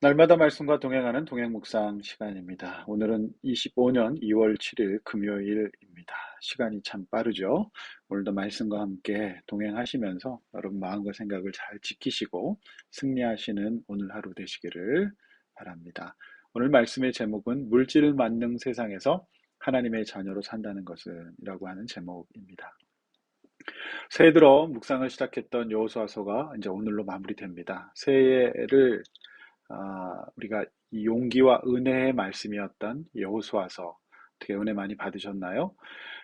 날마다 말씀과 동행하는 동행 묵상 시간입니다. 오늘은 25년 2월 7일 금요일입니다. 시간이 참 빠르죠. 오늘도 말씀과 함께 동행하시면서 여러분 마음과 생각을 잘 지키시고 승리하시는 오늘 하루 되시기를 바랍니다. 오늘 말씀의 제목은 물질 만능 세상에서 하나님의 자녀로 산다는 것은 이라고 하는 제목입니다. 새해 들어 묵상을 시작했던 여호수아서가 이제 오늘로 마무리됩니다. 새해를 우리가 이 용기와 은혜의 말씀이었던 여호수아서 어떻게 은혜 많이 받으셨나요?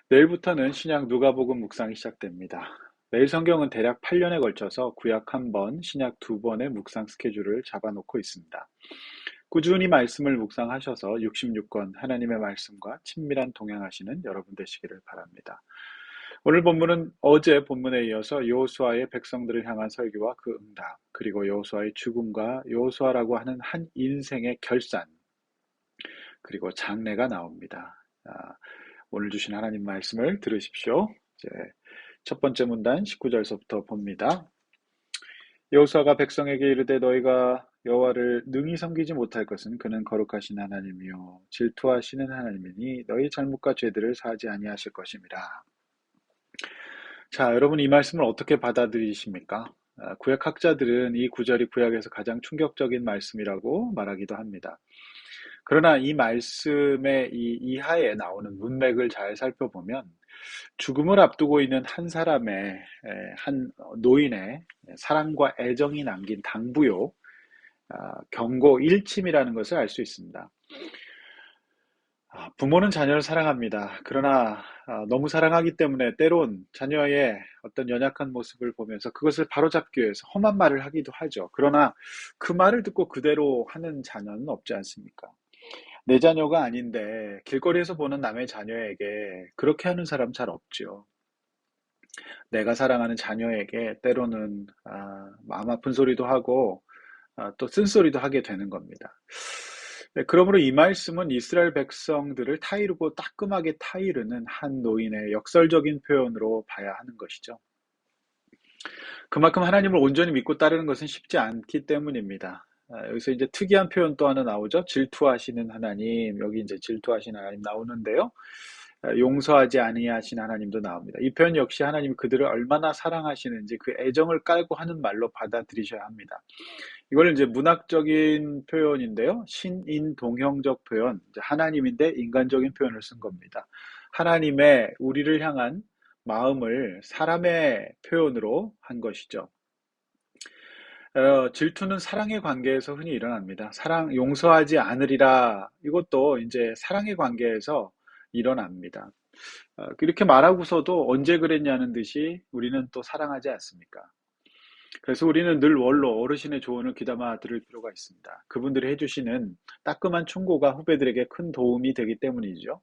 내일부터는 신약 누가복음 묵상이 시작됩니다. 매일 성경은 대략 8년에 걸쳐서 구약 한 번, 신약 두 번의 묵상 스케줄을 잡아놓고 있습니다. 꾸준히 말씀을 묵상하셔서 66권 하나님의 말씀과 친밀한 동행하시는 여러분 되시기를 바랍니다. 오늘 본문은 어제 본문에 이어서 여호수아의 백성들을 향한 설교와 그 응답, 그리고 여호수아의 죽음과 여호수아라고 하는 한 인생의 결산, 그리고 장례가 나옵니다. 오늘 주신 하나님 말씀을 들으십시오. 이제 첫 번째 문단 19절서부터 봅니다. 여호수아가 백성에게 이르되 너희가 여호와를 능히 섬기지 못할 것은 그는 거룩하신 하나님이요 질투하시는 하나님이니 너희 잘못과 죄들을 사하지 아니하실 것임이라. 자, 여러분 이 말씀을 어떻게 받아들이십니까? 구약학자들은 이 구절이 구약에서 가장 충격적인 말씀이라고 말하기도 합니다. 그러나 이 말씀의 이 이하에 나오는 문맥을 잘 살펴보면 죽음을 앞두고 있는 한 사람의 한 노인의 사랑과 애정이 남긴 당부요, 경고, 일침이라는 것을 알 수 있습니다. 부모는 자녀를 사랑합니다. 그러나 너무 사랑하기 때문에 때론 자녀의 어떤 연약한 모습을 보면서 그것을 바로잡기 위해서 험한 말을 하기도 하죠. 그러나 그 말을 듣고 그대로 하는 자녀는 없지 않습니까? 내 자녀가 아닌데 길거리에서 보는 남의 자녀에게 그렇게 하는 사람 잘 없죠. 내가 사랑하는 자녀에게 때로는 마음 아픈 소리도 하고 또 쓴소리도 하게 되는 겁니다. 네, 그러므로 이 말씀은 이스라엘 백성들을 타이르고 따끔하게 타이르는 한 노인의 역설적인 표현으로 봐야 하는 것이죠. 그만큼 하나님을 온전히 믿고 따르는 것은 쉽지 않기 때문입니다. 여기서 이제 특이한 표현 또 하나 나오죠. 질투하시는 하나님. 여기 이제 질투하시는 하나님 나오는데요. 용서하지 아니하신 하나님도 나옵니다. 이 표현 역시 하나님이 그들을 얼마나 사랑하시는지 그 애정을 깔고 하는 말로 받아들이셔야 합니다. 이걸 이제 문학적인 표현인데요. 신인동형적 표현, 하나님인데 인간적인 표현을 쓴 겁니다. 하나님의 우리를 향한 마음을 사람의 표현으로 한 것이죠. 질투는 사랑의 관계에서 흔히 일어납니다. 용서하지 않으리라. 이것도 이제 사랑의 관계에서 일어납니다. 이렇게 말하고서도 언제 그랬냐는 듯이 우리는 또 사랑하지 않습니까? 그래서 우리는 늘 어르신의 조언을 귀담아 들을 필요가 있습니다. 그분들이 해주시는 따끔한 충고가 후배들에게 큰 도움이 되기 때문이죠.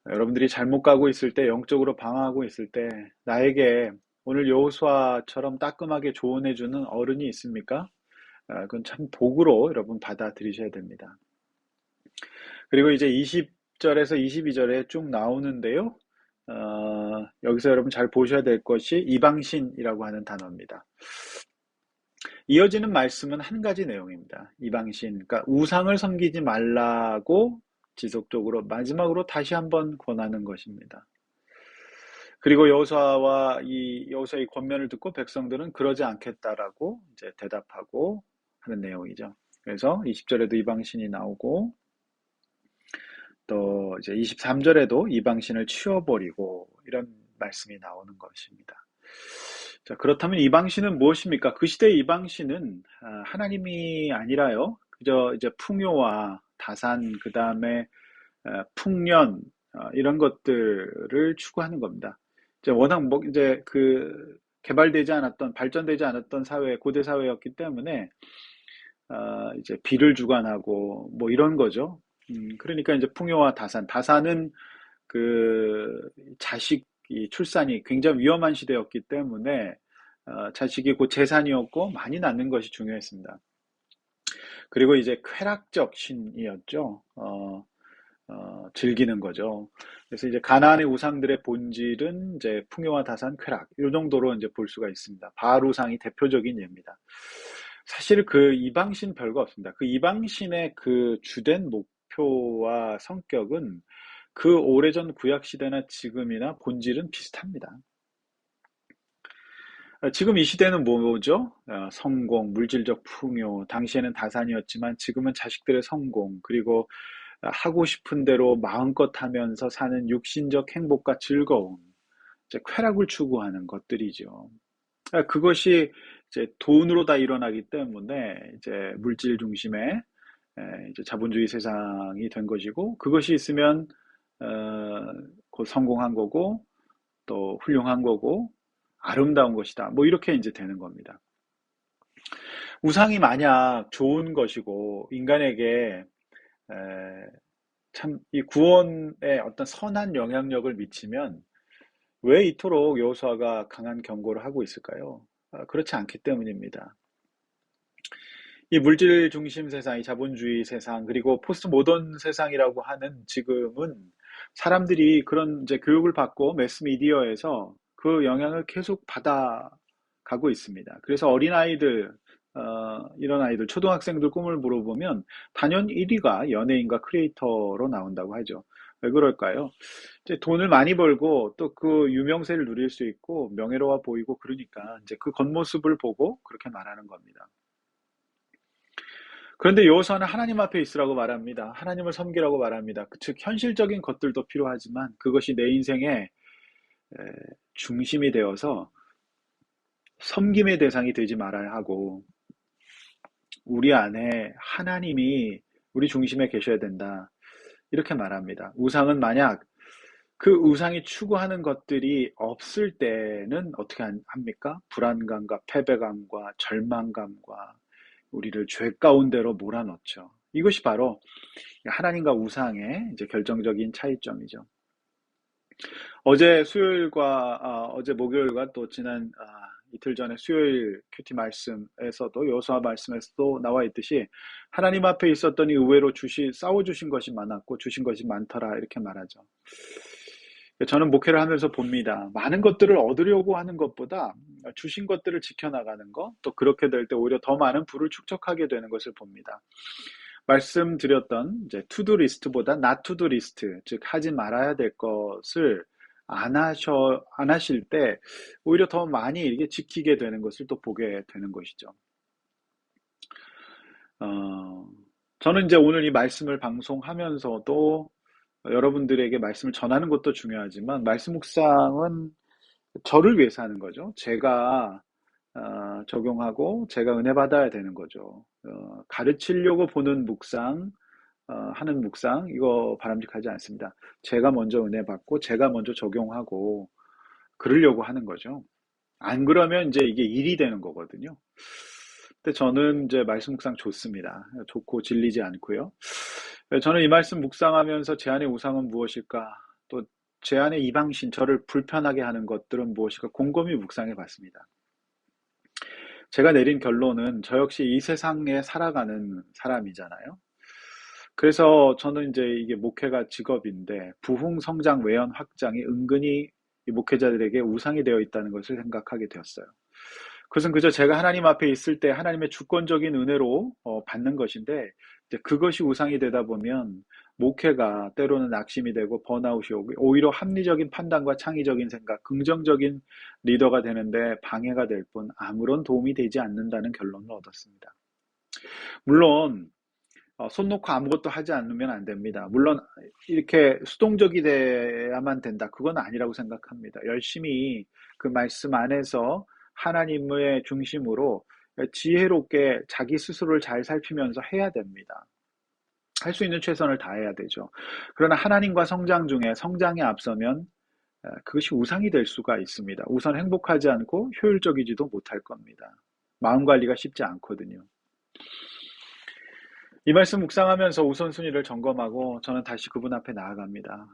여러분들이 잘못 가고 있을 때, 영적으로 방황하고 있을 때, 나에게 오늘 여호수아처럼 따끔하게 조언해주는 어른이 있습니까? 그건 참 복으로 여러분 받아들이셔야 됩니다. 그리고 이제 20절에서 22절에 쭉 나오는데요. 여기서 여러분 잘 보셔야 될 것이 이방신이라고 하는 단어입니다. 이어지는 말씀은 한 가지 내용입니다. 이방신, 그러니까 우상을 섬기지 말라고 지속적으로 마지막으로 다시 한번 권하는 것입니다. 그리고 여호수아의 권면을 듣고 백성들은 그러지 않겠다라고 이제 대답하고 하는 내용이죠. 그래서 20절에도 이방신이 나오고 또 이제 23절에도 이방신을 치워버리고 이런 말씀이 나오는 것입니다. 자, 그렇다면 이방신은 무엇입니까? 그 시대의 이방신은 하나님이 아니라요. 그저 이제 풍요와 다산, 그 다음에 풍년 이런 것들을 추구하는 겁니다. 이제 워낙 뭐 이제 그 개발되지 않았던 발전되지 않았던 사회, 고대 사회였기 때문에 이제 비를 주관하고 뭐 이런 거죠. 그러니까 이제 풍요와 다산은 그 자식이 출산이 굉장히 위험한 시대였기 때문에 자식이 곧 재산이었고 많이 낳는 것이 중요했습니다. 그리고 이제 쾌락적 신이었죠. 즐기는 거죠. 그래서 이제 가나안의 우상들의 본질은 이제 풍요와 다산, 쾌락 이 정도로 이제 볼 수가 있습니다. 바알 우상이 대표적인 예입니다. 사실 그 이방신 별거 없습니다. 그 이방신의 그 주된 목표와 성격은 그 오래전 구약 시대나 지금이나 본질은 비슷합니다. 지금 이 시대는 뭐죠? 성공, 물질적 풍요, 당시에는 다산이었지만 지금은 자식들의 성공, 그리고 하고 싶은 대로 마음껏 하면서 사는 육신적 행복과 즐거움, 이제 쾌락을 추구하는 것들이죠. 그것이 이제 돈으로 다 일어나기 때문에 이제 물질 중심의 이제 자본주의 세상이 된 것이고, 그것이 있으면 어, 곧 성공한 거고 또 훌륭한 거고 아름다운 것이다. 뭐 이렇게 이제 되는 겁니다. 우상이 만약 좋은 것이고 인간에게 참 이 구원에 어떤 선한 영향력을 미치면 왜 이토록 여호수아가 강한 경고를 하고 있을까요? 그렇지 않기 때문입니다. 이 물질 중심 세상, 이 자본주의 세상, 그리고 포스트 모던 세상이라고 하는 지금은 사람들이 그런 이제 교육을 받고 매스미디어에서 그 영향을 계속 받아가고 있습니다. 그래서 어린아이들, 이런 아이들, 초등학생들 꿈을 물어보면 단연 1위가 연예인과 크리에이터로 나온다고 하죠. 왜 그럴까요? 이제 돈을 많이 벌고 또 그 유명세를 누릴 수 있고 명예로워 보이고 그러니까 이제 그 겉모습을 보고 그렇게 말하는 겁니다. 그런데 여호수아는 하나님 앞에 있으라고 말합니다. 하나님을 섬기라고 말합니다. 즉 현실적인 것들도 필요하지만 그것이 내 인생의 중심이 되어서 섬김의 대상이 되지 말아야 하고 우리 안에 하나님이 우리 중심에 계셔야 된다. 이렇게 말합니다. 우상은 만약 그 우상이 추구하는 것들이 없을 때는 어떻게 합니까? 불안감과 패배감과 절망감과 우리를 죄 가운데로 몰아넣죠. 이것이 바로 하나님과 우상의 이제 결정적인 차이점이죠. 어제 목요일과 또 지난 이틀 전에 수요일 큐티 말씀에서도 여호수아 말씀에서도 나와 있듯이 하나님 앞에 있었더니 의외로 싸워 주신 것이 많았고 주신 것이 많더라 이렇게 말하죠. 저는 목회를 하면서 봅니다. 많은 것들을 얻으려고 하는 것보다 주신 것들을 지켜나가는 것, 또 그렇게 될 때 오히려 더 많은 부를 축적하게 되는 것을 봅니다. 말씀드렸던 이제 투두 리스트보다 not 투두 리스트, 즉 하지 말아야 될 것을 안 하실 때 오히려 더 많이 이게 지키게 되는 것을 또 보게 되는 것이죠. 어, 저는 이제 오늘 이 말씀을 방송하면서도 여러분들에게 말씀을 전하는 것도 중요하지만 말씀 묵상은 저를 위해서 하는 거죠. 제가 적용하고 제가 은혜 받아야 되는 거죠. 가르치려고 보는 묵상, 하는 묵상, 이거 바람직하지 않습니다. 제가 먼저 은혜 받고, 제가 먼저 적용하고, 그러려고 하는 거죠. 안 그러면 이제 이게 일이 되는 거거든요. 근데 저는 이제 말씀 묵상 좋습니다. 좋고 질리지 않고요. 저는 이 말씀 묵상하면서 제 안의 우상은 무엇일까? 또 제 안의 이방신, 저를 불편하게 하는 것들은 무엇일까? 곰곰이 묵상해 봤습니다. 제가 내린 결론은 저 역시 이 세상에 살아가는 사람이잖아요. 그래서 저는 이제 이게 목회가 직업인데 부흥, 성장, 외연, 확장이 은근히 이 목회자들에게 우상이 되어 있다는 것을 생각하게 되었어요. 그것은 그저 제가 하나님 앞에 있을 때 하나님의 주권적인 은혜로 받는 것인데 이제 그것이 우상이 되다 보면 목회가 때로는 낙심이 되고 번아웃이 오고 오히려 합리적인 판단과 창의적인 생각, 긍정적인 리더가 되는데 방해가 될 뿐 아무런 도움이 되지 않는다는 결론을 얻었습니다. 물론 손 놓고 아무것도 하지 않으면 안 됩니다. 물론 이렇게 수동적이 돼야만 된다. 그건 아니라고 생각합니다. 열심히 그 말씀 안에서 하나님의 중심으로 지혜롭게 자기 스스로를 잘 살피면서 해야 됩니다. 할 수 있는 최선을 다해야 되죠. 그러나 하나님과 성장 중에 성장에 앞서면 그것이 우상이 될 수가 있습니다. 우선 행복하지 않고 효율적이지도 못할 겁니다. 마음 관리가 쉽지 않거든요. 이 말씀 묵상하면서 우선순위를 점검하고 저는 다시 그분 앞에 나아갑니다.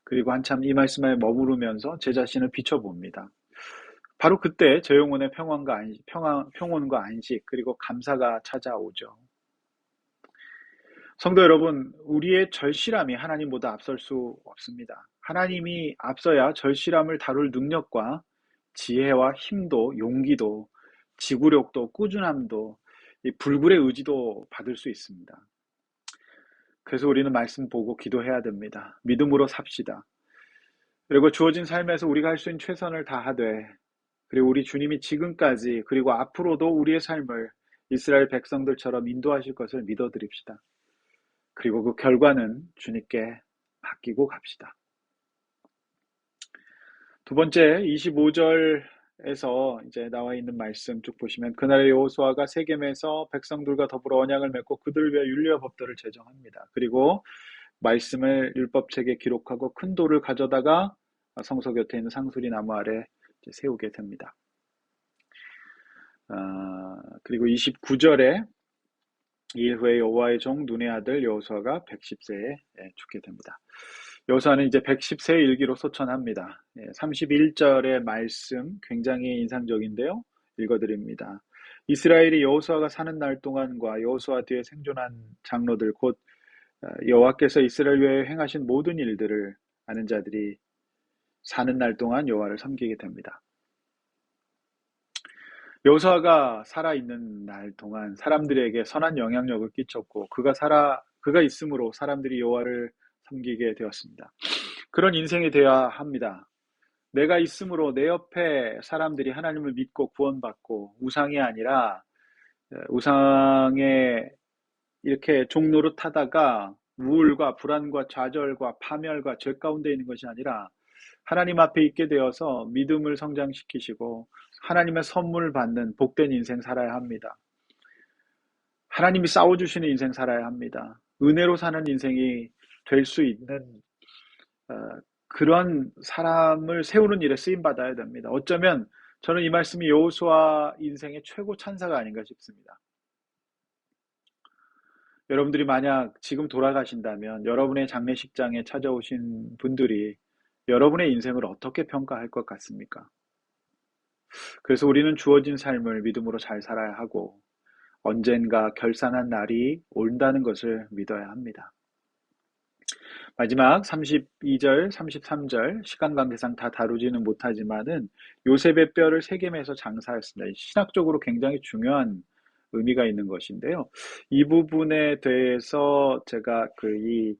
그리고 한참 이 말씀에 머무르면서 제 자신을 비춰봅니다. 바로 그때 제 영혼의 평온과 안식, 그리고 감사가 찾아오죠. 성도 여러분, 우리의 절실함이 하나님보다 앞설 수 없습니다. 하나님이 앞서야 절실함을 다룰 능력과 지혜와 힘도, 용기도, 지구력도 꾸준함도 이 불굴의 의지도 받을 수 있습니다. 그래서 우리는 말씀 보고 기도해야 됩니다. 믿음으로 삽시다. 그리고 주어진 삶에서 우리가 할 수 있는 최선을 다하되, 그리고 우리 주님이 지금까지 그리고 앞으로도 우리의 삶을 이스라엘 백성들처럼 인도하실 것을 믿어드립시다. 그리고 그 결과는 주님께 맡기고 갑시다. 두 번째, 25절에서 이제 나와 있는 말씀 쭉 보시면, 그날의 여호수아가 세겜에서 백성들과 더불어 언약을 맺고 그들 위해 율례와 법도를 제정합니다. 그리고 말씀을 율법책에 기록하고 큰 돌을 가져다가 성소 곁에 있는 상수리 나무 아래 세우게 됩니다. 그리고 29절에 이일 후에 여호와의 종 눈의 아들 여호수아가 110세에 죽게 됩니다. 여호수아는 이제 110세의 일기로 소천합니다. 31절의 말씀 굉장히 인상적인데요. 읽어드립니다. 이스라엘이 여호수아가 사는 날 동안과 여호수아 뒤에 생존한 장로들 곧 여호와께서 이스라엘 위에 행하신 모든 일들을 아는 자들이 사는 날 동안 여호와를 섬기게 됩니다. 여호수아가 살아있는 날 동안 사람들에게 선한 영향력을 끼쳤고 그가 있음으로 사람들이 여호와를 섬기게 되었습니다. 그런 인생이 되어야 합니다. 내가 있음으로 내 옆에 사람들이 하나님을 믿고 구원받고 우상이 아니라 우상에 이렇게 종노릇하다가 우울과 불안과 좌절과 파멸과 죄 가운데 있는 것이 아니라 하나님 앞에 있게 되어서 믿음을 성장시키시고 하나님의 선물을 받는 복된 인생 살아야 합니다. 하나님이 싸워주시는 인생 살아야 합니다. 은혜로 사는 인생이 될 수 있는 그런 사람을 세우는 일에 쓰임받아야 됩니다. 어쩌면 저는 이 말씀이 여호수아 인생의 최고 찬사가 아닌가 싶습니다. 여러분들이 만약 지금 돌아가신다면 여러분의 장례식장에 찾아오신 분들이 여러분의 인생을 어떻게 평가할 것 같습니까? 그래서 우리는 주어진 삶을 믿음으로 잘 살아야 하고 언젠가 결산한 날이 온다는 것을 믿어야 합니다. 마지막 32절, 33절 시간 관계상 다 다루지는 못하지만은 요셉의 뼈를 세겜에서 장사했습니다. 신학적으로 굉장히 중요한 의미가 있는 것인데요. 이 부분에 대해서 제가 그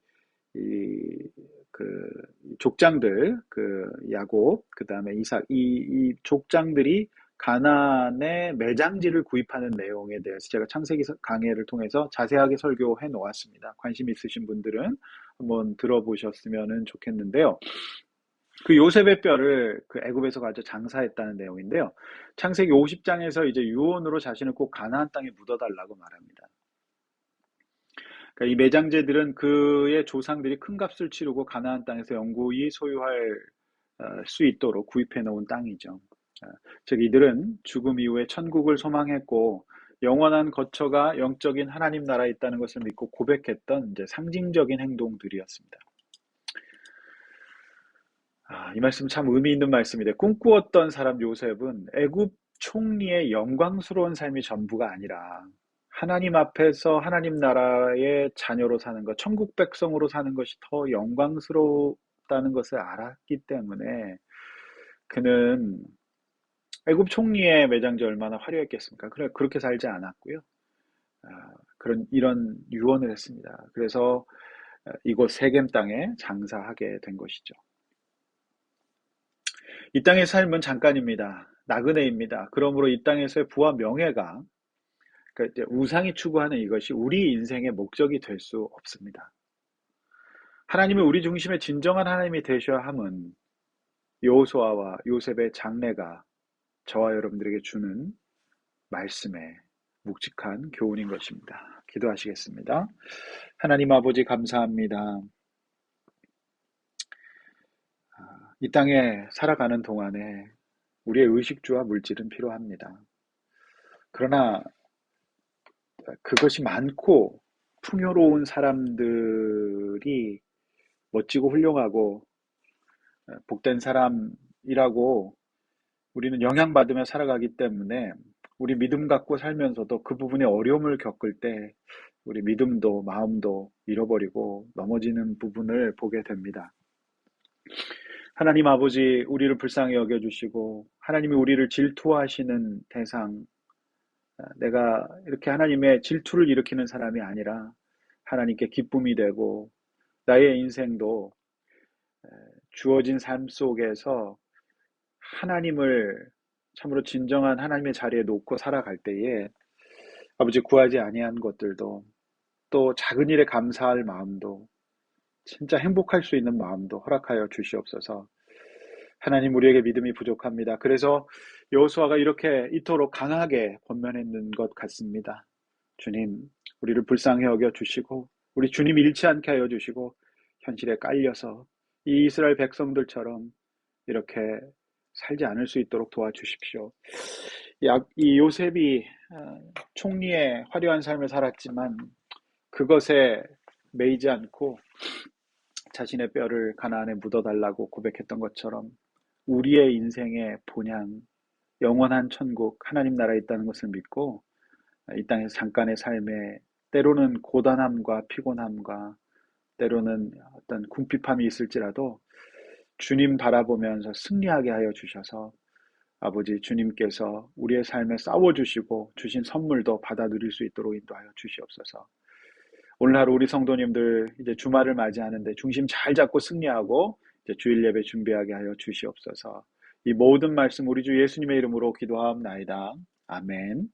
족장들, 야곱, 그 다음에 이삭, 이 족장들이 가나안의 매장지를 구입하는 내용에 대해서 제가 창세기 강해를 통해서 자세하게 설교해 놓았습니다. 관심 있으신 분들은 한번 들어보셨으면 좋겠는데요. 그 요셉의 뼈를 그 애굽에서 가져 장사했다는 내용인데요. 창세기 50장에서 이제 유언으로 자신을 꼭 가나안 땅에 묻어달라고 말합니다. 그러니까 이 매장제들은 그의 조상들이 큰 값을 치르고 가나안 땅에서 영구히 소유할 수 있도록 구입해 놓은 땅이죠. 즉 이들은 죽음 이후에 천국을 소망했고 영원한 거처가 영적인 하나님 나라에 있다는 것을 믿고 고백했던 이제 상징적인 행동들이었습니다. 이 말씀 참 의미 있는 말씀인데 꿈꾸었던 사람 요셉은 애굽 총리의 영광스러운 삶이 전부가 아니라 하나님 앞에서 하나님 나라의 자녀로 사는 것, 천국 백성으로 사는 것이 더 영광스럽다는 것을 알았기 때문에 그는 애굽 총리의 매장지 얼마나 화려했겠습니까? 그렇게 살지 않았고요. 이런 유언을 했습니다. 그래서 이곳 세겜 땅에 장사하게 된 것이죠. 이 땅의 삶은 잠깐입니다. 나그네입니다. 그러므로 이 땅에서의 부와 명예가 그러니까 이제 우상이 추구하는 이것이 우리 인생의 목적이 될 수 없습니다. 하나님이 우리 중심의 진정한 하나님이 되셔야 함은 여호수아와 요셉의 장래가 저와 여러분들에게 주는 말씀의 묵직한 교훈인 것입니다. 기도하시겠습니다. 하나님 아버지 감사합니다. 이 땅에 살아가는 동안에 우리의 의식주와 물질은 필요합니다. 그러나 그것이 많고 풍요로운 사람들이 멋지고 훌륭하고 복된 사람이라고 우리는 영향받으며 살아가기 때문에 우리 믿음 갖고 살면서도 그 부분에 어려움을 겪을 때 우리 믿음도 마음도 잃어버리고 넘어지는 부분을 보게 됩니다. 하나님 아버지 우리를 불쌍히 여겨주시고 하나님이 우리를 질투하시는 대상 내가 이렇게 하나님의 질투를 일으키는 사람이 아니라 하나님께 기쁨이 되고 나의 인생도 주어진 삶 속에서 하나님을 참으로 진정한 하나님의 자리에 놓고 살아갈 때에 아버지 구하지 아니한 것들도 또 작은 일에 감사할 마음도 진짜 행복할 수 있는 마음도 허락하여 주시옵소서. 하나님 우리에게 믿음이 부족합니다. 그래서 여호수아가 이렇게 이토록 강하게 권면했는 것 같습니다. 주님, 우리를 불쌍히 여겨 주시고 우리 주님 잃지 않게 하여 주시고 현실에 깔려서 이 이스라엘 백성들처럼 이렇게 살지 않을 수 있도록 도와주십시오. 이 요셉이 총리의 화려한 삶을 살았지만 그것에 매이지 않고 자신의 뼈를 가나안에 묻어달라고 고백했던 것처럼 우리의 인생의 본향, 영원한 천국, 하나님 나라에 있다는 것을 믿고 이 땅에서 잠깐의 삶에 때로는 고단함과 피곤함과 때로는 어떤 궁핍함이 있을지라도 주님 바라보면서 승리하게 하여 주셔서 아버지 주님께서 우리의 삶에 싸워주시고 주신 선물도 받아 누릴 수 있도록 인도하여 주시옵소서. 오늘 하루 우리 성도님들 이제 주말을 맞이하는데 중심 잘 잡고 승리하고 이제 주일 예배 준비하게 하여 주시옵소서. 이 모든 말씀 우리 주 예수님의 이름으로 기도하옵나이다. 아멘.